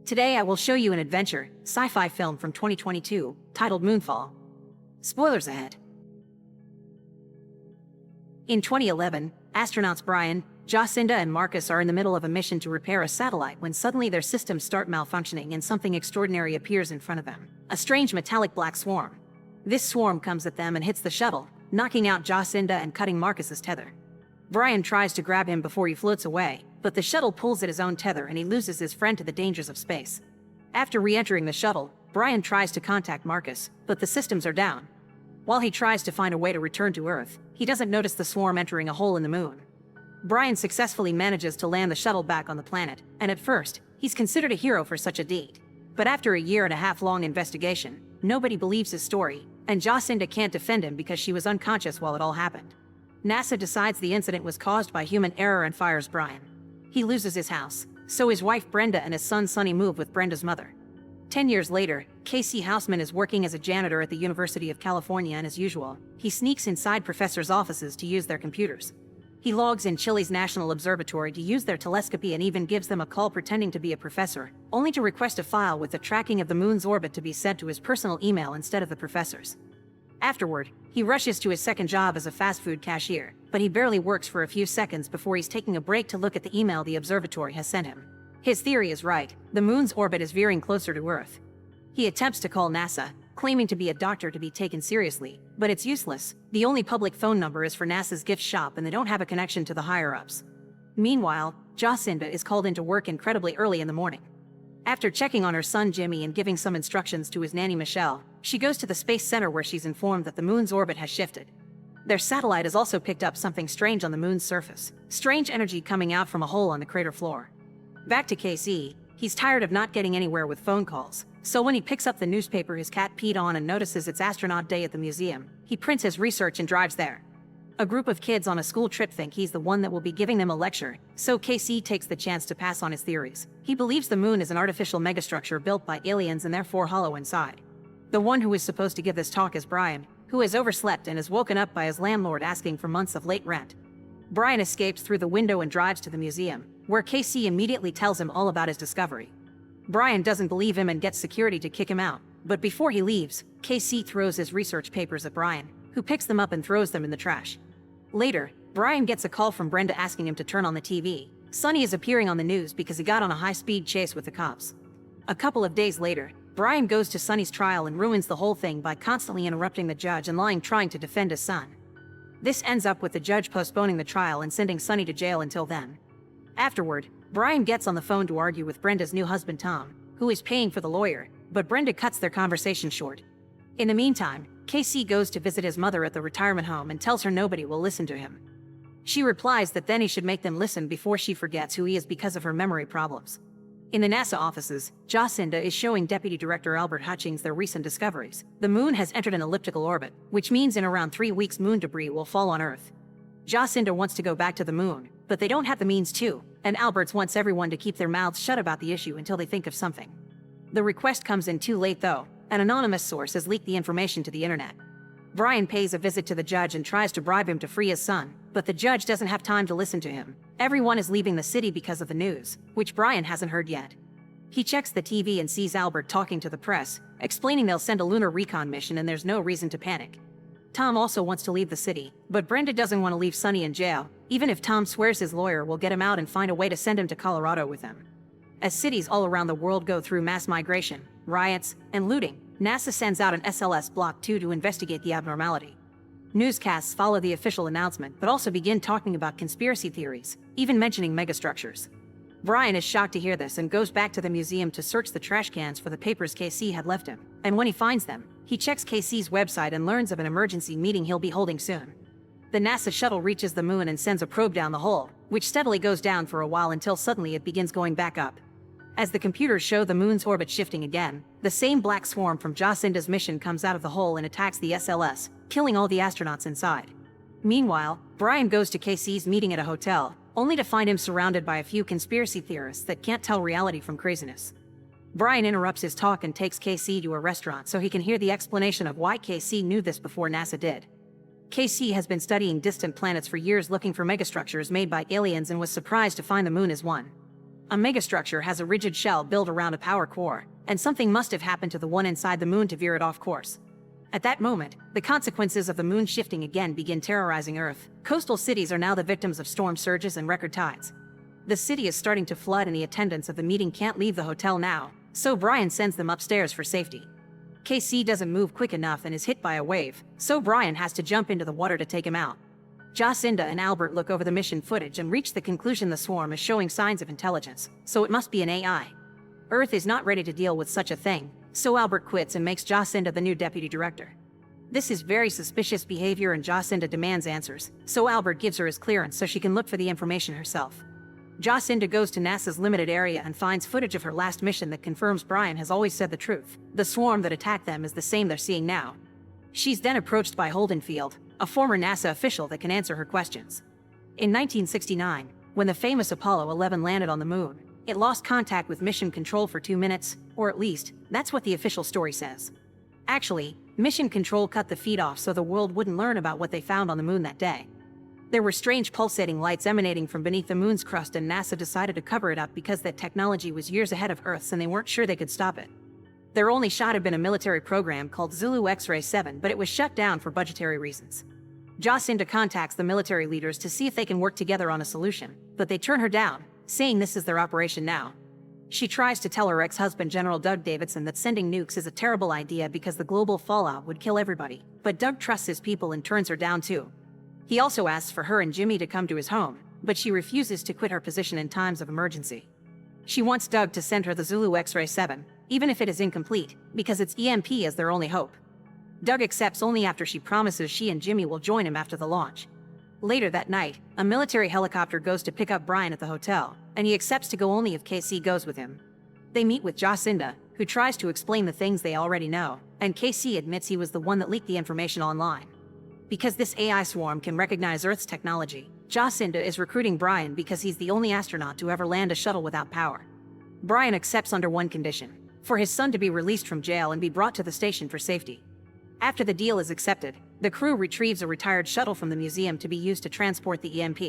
Today I will show you an adventure, sci-fi film from 2022, titled Moonfall. Spoilers ahead. In 2011, astronauts Brian, Jacinda and Marcus are in the middle of a mission to repair a satellite when suddenly their systems start malfunctioning and something extraordinary appears in front of them. A strange metallic black swarm. This swarm comes at them and hits the shuttle, knocking out Jacinda and cutting Marcus's tether. Brian tries to grab him before he floats away, but the shuttle pulls at his own tether and he loses his friend to the dangers of space. After re-entering the shuttle, Brian tries to contact Marcus, but the systems are down. While he tries to find a way to return to Earth, he doesn't notice the swarm entering a hole in the moon. Brian successfully manages to land the shuttle back on the planet, and at first, he's considered a hero for such a deed. But after a year-and-a-half-long investigation, nobody believes his story, and Jacinda can't defend him because she was unconscious while it all happened. NASA decides the incident was caused by human error and fires Brian. He loses his house, so his wife Brenda and his son Sonny move with Brenda's mother. 10 years later, Casey Houseman is working as a janitor at the University of California, and as usual, he sneaks inside professors' offices to use their computers. He logs in Chile's National Observatory to use their telescopy and even gives them a call pretending to be a professor, only to request a file with the tracking of the moon's orbit to be sent to his personal email instead of the professor's. Afterward, he rushes to his second job as a fast food cashier, but he barely works for a few seconds before he's taking a break to look at the email the observatory has sent him. His theory is right, the moon's orbit is veering closer to Earth. He attempts to call NASA, claiming to be a doctor to be taken seriously, but it's useless. The only public phone number is for NASA's gift shop and they don't have a connection to the higher-ups. Meanwhile, Jacinda is called into work incredibly early in the morning. After checking on her son Jimmy and giving some instructions to his nanny Michelle, she goes to the Space Center where she's informed that the moon's orbit has shifted. Their satellite has also picked up something strange on the moon's surface, strange energy coming out from a hole on the crater floor. Back to KC, he's tired of not getting anywhere with phone calls, so when he picks up the newspaper his cat peed on and notices it's astronaut day at the museum, he prints his research and drives there. A group of kids on a school trip think he's the one that will be giving them a lecture, so KC takes the chance to pass on his theories. He believes the moon is an artificial megastructure built by aliens and therefore hollow inside. The one who is supposed to give this talk is Brian, who has overslept and is woken up by his landlord asking for months of late rent. Brian escapes through the window and drives to the museum, where KC immediately tells him all about his discovery. Brian doesn't believe him and gets security to kick him out, but before he leaves, KC throws his research papers at Brian, who picks them up and throws them in the trash. Later, Brian gets a call from Brenda asking him to turn on the TV. Sonny is appearing on the news because he got on a high-speed chase with the cops. A couple of days later, Brian goes to Sonny's trial and ruins the whole thing by constantly interrupting the judge and lying trying to defend his son. This ends up with the judge postponing the trial and sending Sonny to jail until then. Afterward, Brian gets on the phone to argue with Brenda's new husband Tom, who is paying for the lawyer, but Brenda cuts their conversation short. In the meantime, KC goes to visit his mother at the retirement home and tells her nobody will listen to him. She replies that then he should make them listen before she forgets who he is because of her memory problems. In the NASA offices, Jacinda is showing Deputy Director Albert Hutchings their recent discoveries. The moon has entered an elliptical orbit, which means in around 3 weeks moon debris will fall on Earth. Jacinda wants to go back to the moon, but they don't have the means to, and Albert wants everyone to keep their mouths shut about the issue until they think of something. The request comes in too late though. An anonymous source has leaked the information to the internet. Brian pays a visit to the judge and tries to bribe him to free his son, but the judge doesn't have time to listen to him. Everyone is leaving the city because of the news, which Brian hasn't heard yet. He checks the TV and sees Albert talking to the press, explaining they'll send a lunar recon mission and there's no reason to panic. Tom also wants to leave the city, but Brenda doesn't want to leave Sonny in jail, even if Tom swears his lawyer will get him out and find a way to send him to Colorado with them. As cities all around the world go through mass migration, riots, and looting, NASA sends out an SLS Block 2 to investigate the abnormality. Newscasts follow the official announcement but also begin talking about conspiracy theories, even mentioning megastructures. Brian is shocked to hear this and goes back to the museum to search the trash cans for the papers KC had left him, and when he finds them, he checks KC's website and learns of an emergency meeting he'll be holding soon. The NASA shuttle reaches the moon and sends a probe down the hole, which steadily goes down for a while until suddenly it begins going back up. As the computers show the moon's orbit shifting again, the same black swarm from Jacinda's mission comes out of the hole and attacks the SLS, killing all the astronauts inside. Meanwhile, Brian goes to KC's meeting at a hotel, only to find him surrounded by a few conspiracy theorists that can't tell reality from craziness. Brian interrupts his talk and takes KC to a restaurant so he can hear the explanation of why KC knew this before NASA did. KC has been studying distant planets for years looking for megastructures made by aliens and was surprised to find the moon is one. A megastructure has a rigid shell built around a power core, and something must have happened to the one inside the moon to veer it off course. At that moment, the consequences of the moon shifting again begin terrorizing Earth. Coastal cities are now the victims of storm surges and record tides. The city is starting to flood and the attendants of the meeting can't leave the hotel now, so Brian sends them upstairs for safety. KC doesn't move quick enough and is hit by a wave, so Brian has to jump into the water to take him out. Jacinda and Albert look over the mission footage and reach the conclusion the swarm is showing signs of intelligence, so it must be an AI. Earth is not ready to deal with such a thing, so Albert quits and makes Jacinda the new deputy director. This is very suspicious behavior and Jacinda demands answers, so Albert gives her his clearance so she can look for the information herself. Jacinda goes to NASA's limited area and finds footage of her last mission that confirms Brian has always said the truth. The swarm that attacked them is the same they're seeing now. She's then approached by Holdenfield, a former NASA official that can answer her questions. In 1969, when the famous Apollo 11 landed on the moon, it lost contact with mission control for 2 minutes, or at least, that's what the official story says. Actually, mission control cut the feed off so the world wouldn't learn about what they found on the moon that day. There were strange pulsating lights emanating from beneath the moon's crust and NASA decided to cover it up because that technology was years ahead of Earth's and they weren't sure they could stop it. Their only shot had been a military program called Zulu X-Ray 7, but it was shut down for budgetary reasons. Jacinda contacts the military leaders to see if they can work together on a solution, but they turn her down, saying this is their operation now. She tries to tell her ex-husband General Doug Davidson that sending nukes is a terrible idea because the global fallout would kill everybody, but Doug trusts his people and turns her down too. He also asks for her and Jimmy to come to his home, but she refuses to quit her position in times of emergency. She wants Doug to send her the Zulu X-Ray 7, even if it is incomplete, because its EMP is their only hope. Doug accepts only after she promises she and Jimmy will join him after the launch. Later that night, a military helicopter goes to pick up Brian at the hotel, and he accepts to go only if KC goes with him. They meet with Jacinda, who tries to explain the things they already know, and KC admits he was the one that leaked the information online. Because this AI swarm can recognize Earth's technology, Jacinda is recruiting Brian because he's the only astronaut to ever land a shuttle without power. Brian accepts under one condition: for his son to be released from jail and be brought to the station for safety. After the deal is accepted, the crew retrieves a retired shuttle from the museum to be used to transport the EMP.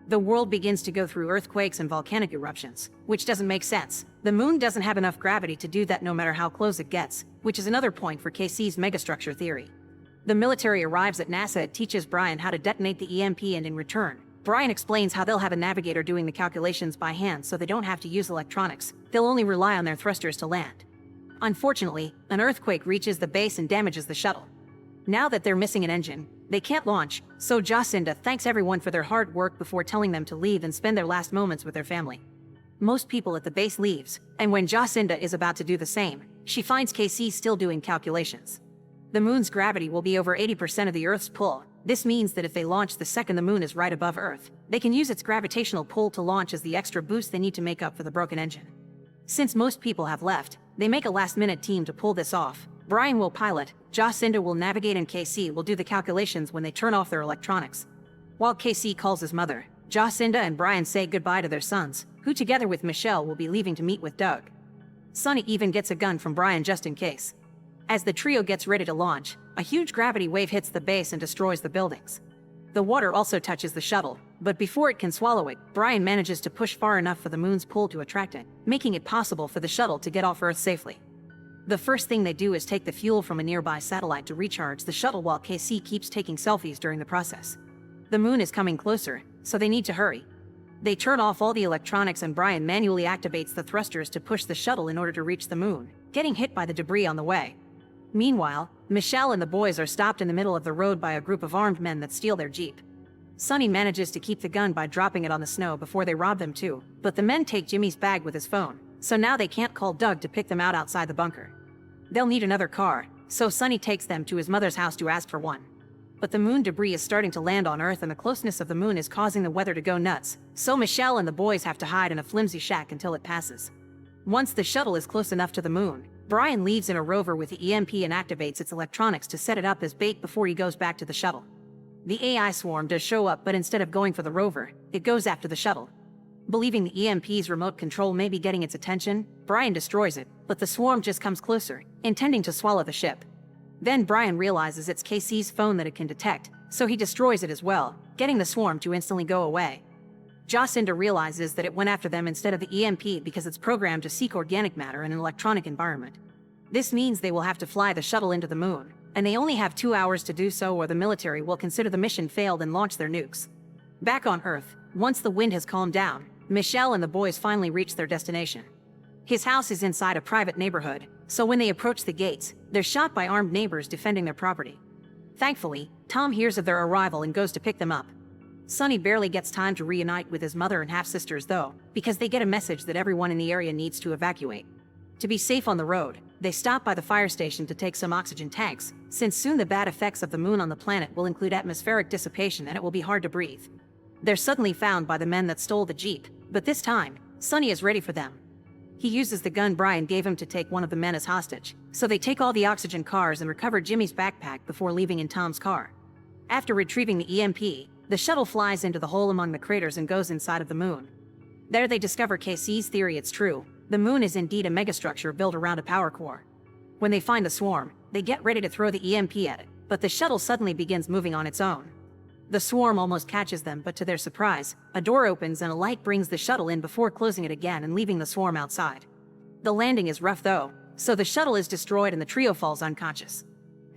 The world begins to go through earthquakes and volcanic eruptions, which doesn't make sense. The moon doesn't have enough gravity to do that no matter how close it gets, which is another point for KC's megastructure theory. The military arrives at NASA and teaches Brian how to detonate the EMP, and in return, Brian explains how they'll have a navigator doing the calculations by hand so they don't have to use electronics. They'll only rely on their thrusters to land. Unfortunately, an earthquake reaches the base and damages the shuttle. Now that they're missing an engine, they can't launch, so Jacinda thanks everyone for their hard work before telling them to leave and spend their last moments with their family. Most people at the base leaves, and when Jacinda is about to do the same, she finds KC still doing calculations. The moon's gravity will be over 80% of the Earth's pull. This means that if they launch the second the moon is right above Earth, they can use its gravitational pull to launch as the extra boost they need to make up for the broken engine. Since most people have left, they make a last-minute team to pull this off. Brian will pilot, Jacinda will navigate, and KC will do the calculations when they turn off their electronics. While KC calls his mother, Jacinda and Brian say goodbye to their sons, who together with Michelle will be leaving to meet with Doug. Sonny even gets a gun from Brian just in case. As the trio gets ready to launch, a huge gravity wave hits the base and destroys the buildings. The water also touches the shuttle, but before it can swallow it, Brian manages to push far enough for the moon's pull to attract it, making it possible for the shuttle to get off Earth safely. The first thing they do is take the fuel from a nearby satellite to recharge the shuttle while KC keeps taking selfies during the process. The moon is coming closer, so they need to hurry. They turn off all the electronics and Brian manually activates the thrusters to push the shuttle in order to reach the moon, getting hit by the debris on the way. Meanwhile, Michelle and the boys are stopped in the middle of the road by a group of armed men that steal their Jeep. Sonny manages to keep the gun by dropping it on the snow before they rob them too, but the men take Jimmy's bag with his phone, so now they can't call Doug to pick them out outside the bunker. They'll need another car, so Sonny takes them to his mother's house to ask for one. But the moon debris is starting to land on Earth and the closeness of the moon is causing the weather to go nuts, so Michelle and the boys have to hide in a flimsy shack until it passes. Once the shuttle is close enough to the moon, Brian leaves in a rover with the EMP and activates its electronics to set it up as bait before he goes back to the shuttle. The AI swarm does show up, but instead of going for the rover, it goes after the shuttle. Believing the EMP's remote control may be getting its attention, Brian destroys it, but the swarm just comes closer, intending to swallow the ship. Then Brian realizes it's KC's phone that it can detect, so he destroys it as well, getting the swarm to instantly go away. Jacinda realizes that it went after them instead of the EMP because it's programmed to seek organic matter in an electronic environment. This means they will have to fly the shuttle into the moon, and they only have 2 hours to do so or the military will consider the mission failed and launch their nukes. Back on Earth, once the wind has calmed down, Michelle and the boys finally reach their destination. His house is inside a private neighborhood, so when they approach the gates, they're shot by armed neighbors defending their property. Thankfully, Tom hears of their arrival and goes to pick them up. Sonny barely gets time to reunite with his mother and half-sisters though, because they get a message that everyone in the area needs to evacuate. To be safe on the road, they stop by the fire station to take some oxygen tanks, since soon the bad effects of the moon on the planet will include atmospheric dissipation and it will be hard to breathe. They're suddenly found by the men that stole the Jeep, but this time, Sonny is ready for them. He uses the gun Brian gave him to take one of the men as hostage, so they take all the oxygen cars and recover Jimmy's backpack before leaving in Tom's car. After retrieving the EMP, the shuttle flies into the hole among the craters and goes inside of the moon. There they discover KC's theory it's true. The moon is indeed a megastructure built around a power core. When they find the swarm, they get ready to throw the EMP at it, but the shuttle suddenly begins moving on its own. The swarm almost catches them, but to their surprise, a door opens and a light brings the shuttle in before closing it again and leaving the swarm outside. The landing is rough though, so the shuttle is destroyed and the trio falls unconscious.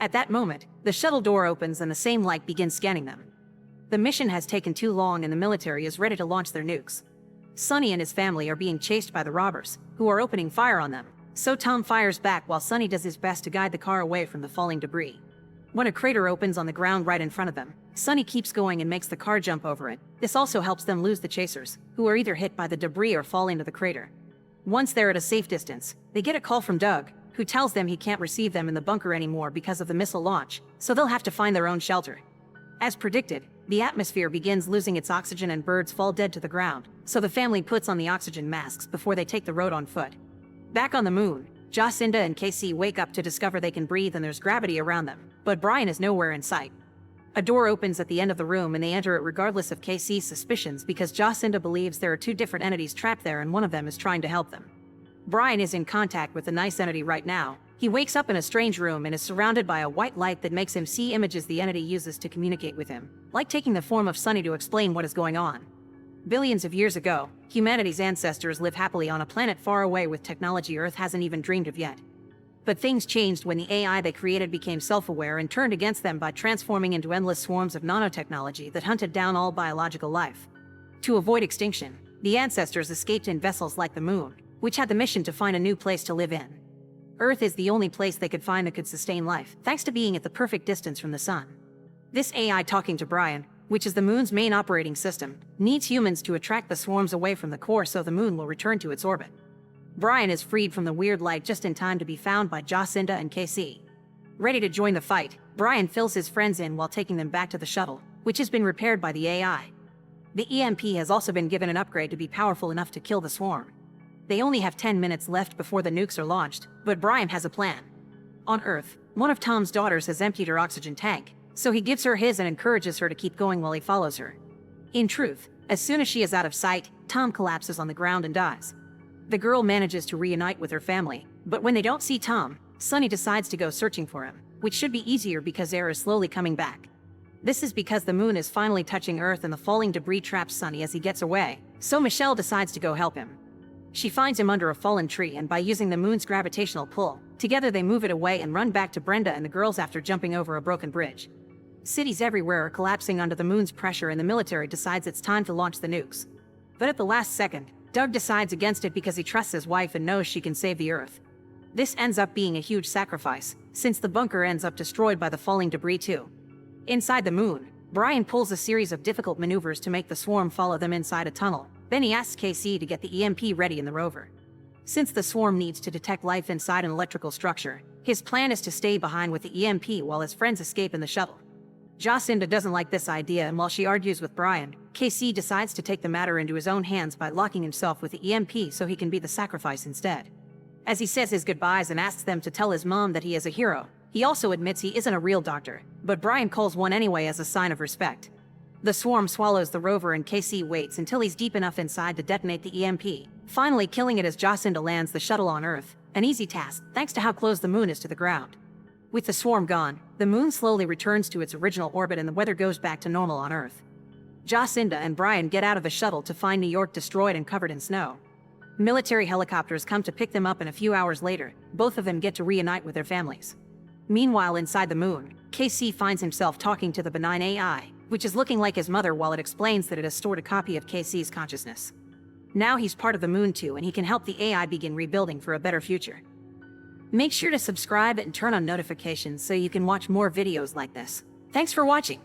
At that moment, the shuttle door opens and the same light begins scanning them. The mission has taken too long and the military is ready to launch their nukes. Sonny and his family are being chased by the robbers, who are opening fire on them, so Tom fires back while Sonny does his best to guide the car away from the falling debris. When a crater opens on the ground right in front of them, Sonny keeps going and makes the car jump over it. This also helps them lose the chasers, who are either hit by the debris or fall into the crater. Once they're at a safe distance, they get a call from Doug, who tells them he can't receive them in the bunker anymore because of the missile launch, so they'll have to find their own shelter. As predicted, the atmosphere begins losing its oxygen and birds fall dead to the ground, so the family puts on the oxygen masks before they take the road on foot. Back on the moon, Jacinda and KC wake up to discover they can breathe and there's gravity around them, but Brian is nowhere in sight. A door opens at the end of the room and they enter it regardless of KC's suspicions because Jacinda believes there are two different entities trapped there and one of them is trying to help them. Brian is in contact with the nice entity right now. He wakes up in a strange room and is surrounded by a white light that makes him see images the entity uses to communicate with him, like taking the form of Sonny to explain what is going on. Billions of years ago, humanity's ancestors live happily on a planet far away with technology Earth hasn't even dreamed of yet. But things changed when the AI they created became self-aware and turned against them by transforming into endless swarms of nanotechnology that hunted down all biological life. To avoid extinction, the ancestors escaped in vessels like the Moon, which had the mission to find a new place to live in. Earth is the only place they could find that could sustain life, thanks to being at the perfect distance from the sun. This AI talking to Brian, which is the Moon's main operating system, needs humans to attract the swarms away from the core so the Moon will return to its orbit. Brian is freed from the weird light just in time to be found by Jacinda and KC. Ready to join the fight, Brian fills his friends in while taking them back to the shuttle, which has been repaired by the AI. The EMP has also been given an upgrade to be powerful enough to kill the swarm. They only have 10 minutes left before the nukes are launched, but Brian has a plan. On Earth, one of Tom's daughters has emptied her oxygen tank, so he gives her his and encourages her to keep going while he follows her. In truth, as soon as she is out of sight, Tom collapses on the ground and dies. The girl manages to reunite with her family, but when they don't see Tom, Sonny decides to go searching for him, which should be easier because air is slowly coming back. This is because the moon is finally touching Earth and the falling debris traps Sonny as he gets away, so Michelle decides to go help him. She finds him under a fallen tree and by using the moon's gravitational pull, together they move it away and run back to Brenda and the girls after jumping over a broken bridge. Cities everywhere are collapsing under the moon's pressure and the military decides it's time to launch the nukes. But at the last second, Doug decides against it because he trusts his wife and knows she can save the Earth. This ends up being a huge sacrifice, since the bunker ends up destroyed by the falling debris too. Inside the moon, Brian pulls a series of difficult maneuvers to make the swarm follow them inside a tunnel. Then he asks KC to get the EMP ready in the rover. Since the swarm needs to detect life inside an electrical structure, his plan is to stay behind with the EMP while his friends escape in the shuttle. Jacinda doesn't like this idea and while she argues with Brian, KC decides to take the matter into his own hands by locking himself with the EMP so he can be the sacrifice instead. As he says his goodbyes and asks them to tell his mom that he is a hero, he also admits he isn't a real doctor, but Brian calls one anyway as a sign of respect. The swarm swallows the rover and KC waits until he's deep enough inside to detonate the EMP, finally killing it as Jacinda lands the shuttle on Earth, an easy task thanks to how close the moon is to the ground. With the swarm gone, the moon slowly returns to its original orbit and the weather goes back to normal on Earth. Jacinda and Brian get out of the shuttle to find New York destroyed and covered in snow. Military helicopters come to pick them up, and a few hours later, both of them get to reunite with their families. Meanwhile, inside the moon, KC finds himself talking to the benign AI, which is looking like his mother, while it explains that it has stored a copy of KC's consciousness. Now he's part of the moon too, and he can help the AI begin rebuilding for a better future. Make sure to subscribe and turn on notifications so you can watch more videos like this. Thanks for watching.